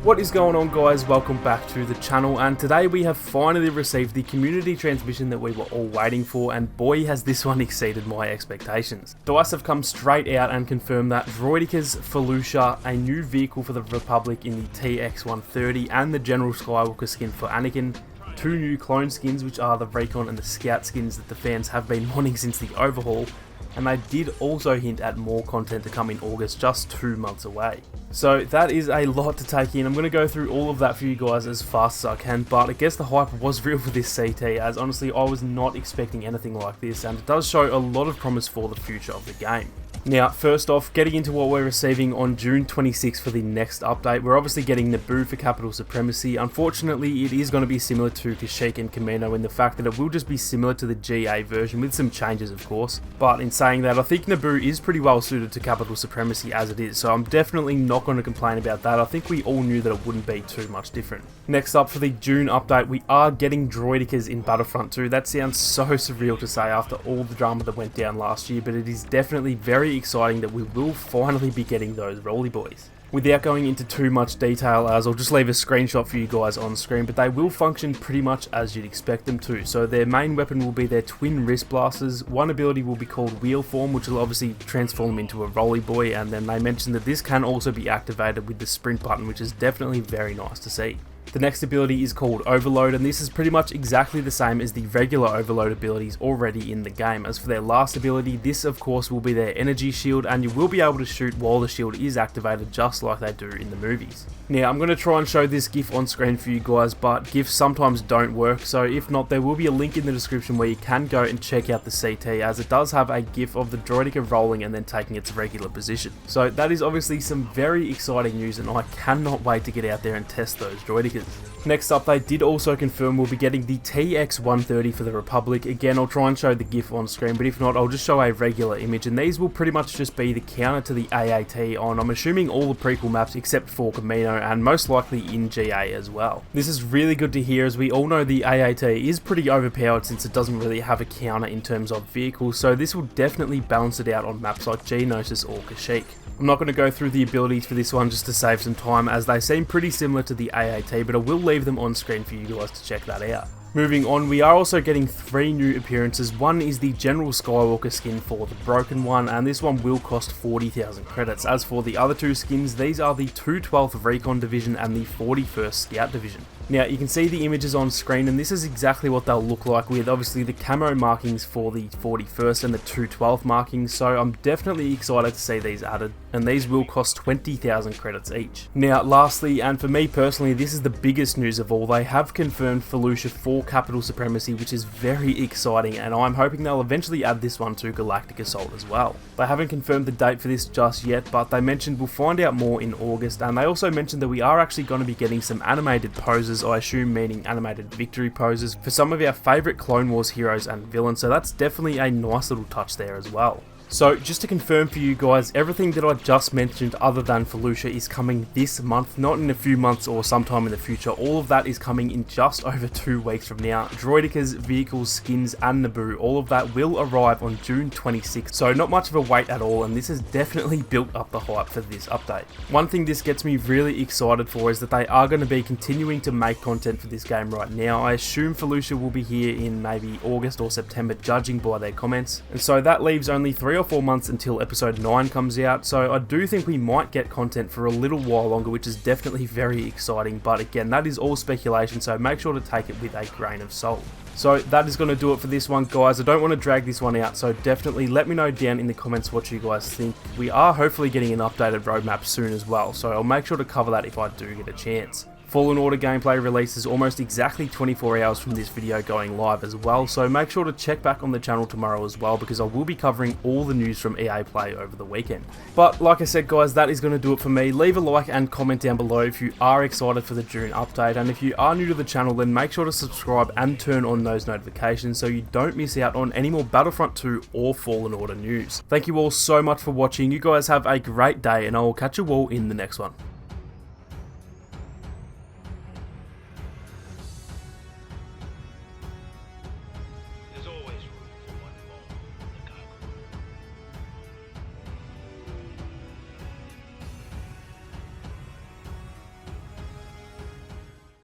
What is going on, guys? Welcome back to the channel, and today we have finally received the community transmission that we were all waiting for, and boy has this one exceeded my expectations. DICE have come straight out and confirmed that Droidekas Felucia, a new vehicle for the Republic in the TX-130, and the General Skywalker skin for Anakin, two new clone skins which are the Recon and the Scout skins that the fans have been wanting since the overhaul, and they did also hint at more content to come in August, just 2 months away. So that is a lot to take in. I'm going to go through all of that for you guys as fast as I can, but I guess the hype was real for this CT, as honestly I was not expecting anything like this, and it does show a lot of promise for the future of the game. Now, first off, getting into what we're receiving on June 26th for the next update, we're obviously getting Naboo for Capital Supremacy. Unfortunately, it is going to be similar to Kashyyyk and Kamino in the fact that it will just be similar to the GA version with some changes, of course. But in saying that, I think Naboo is pretty well suited to Capital Supremacy as it is, so I'm definitely not going to complain about that. I think we all knew that it wouldn't be too much different. Next up, for the June update, we are getting Droidekas in Battlefront 2. That sounds so surreal to say after all the drama that went down last year, but it is definitely very exciting that we will finally be getting those Rolly Boys. Without going into too much detail, as I'll just leave a screenshot for you guys on screen, but they will function pretty much as you'd expect them to. So their main weapon will be their twin wrist blasters, one ability will be called wheel form, which will obviously transform them into a Rolly Boy, and then they mentioned that this can also be activated with the sprint button, which is definitely very nice to see. The next ability is called Overload, and this is pretty much exactly the same as the regular Overload abilities already in the game. As for their last ability, this of course will be their energy shield, and you will be able to shoot while the shield is activated, just like they do in the movies. Now, I'm going to try and show this GIF on screen for you guys, but GIFs sometimes don't work, so if not, there will be a link in the description where you can go and check out the CT, as it does have a GIF of the Droideka rolling and then taking its regular position. So that is obviously some very exciting news, and I cannot wait to get out there and test those Droidekas. Next up, they did also confirm we'll be getting the TX-130 for the Republic. Again, I'll try and show the GIF on screen, but if not, I'll just show a regular image, and these will pretty much just be the counter to the AAT on, I'm assuming, all the prequel maps except for Kamino, and most likely in GA as well. This is really good to hear, as we all know the AAT is pretty overpowered since it doesn't really have a counter in terms of vehicles, so this will definitely balance it out on maps like Geonosis or Kashyyyk. I'm not going to go through the abilities for this one just to save some time, as they seem pretty similar to the AAT, but I will leave them on screen for you guys to check that out. Moving on, we are also getting 3 new appearances. One is the General Skywalker skin for the Broken One, and this one will cost 40,000 credits. As for the other 2 skins, these are the 212th Recon Division and the 41st Scout Division. Now, you can see the images on screen, and this is exactly what they'll look like, with obviously the camo markings for the 41st and the 212th markings, so I'm definitely excited to see these added, and these will cost 20,000 credits each. Now, lastly, and for me personally, this is the biggest news of all, they have confirmed Felucia for Capital Supremacy, which is very exciting, and I'm hoping they'll eventually add this one to Galactic Assault as well. They haven't confirmed the date for this just yet, but they mentioned we'll find out more in August, and they also mentioned that we are actually going to be getting some animated poses, I assume meaning animated victory poses, for some of our favourite Clone Wars heroes and villains, so that's definitely a nice little touch there as well. So just to confirm for you guys, everything that I just mentioned other than Felucia is coming this month, not in a few months or sometime in the future. All of that is coming in just over 2 weeks from now. Droidekas, vehicles, skins and Naboo, all of that will arrive on June 26th, so not much of a wait at all, and this has definitely built up the hype for this update. One thing this gets me really excited for is that they are going to be continuing to make content for this game right now. I assume Felucia will be here in maybe August or September, judging by their comments, and so that leaves only 3 or 4 months until episode 9 comes out, so I do think we might get content for a little while longer, which is definitely very exciting, but again, that is all speculation, so make sure to take it with a grain of salt. So that is going to do it for this one, guys. I don't want to drag this one out, so definitely let me know down in the comments what you guys think. We are hopefully getting an updated roadmap soon as well, so I'll make sure to cover that if I do get a chance. Fallen Order gameplay releases almost exactly 24 hours from this video going live as well, so make sure to check back on the channel tomorrow as well, because I will be covering all the news from EA Play over the weekend. But like I said, guys, that is going to do it for me. Leave a like and comment down below if you are excited for the June update, and if you are new to the channel, then make sure to subscribe and turn on those notifications so you don't miss out on any more Battlefront 2 or Fallen Order news. Thank you all so much for watching. You guys have a great day, and I will catch you all in the next one.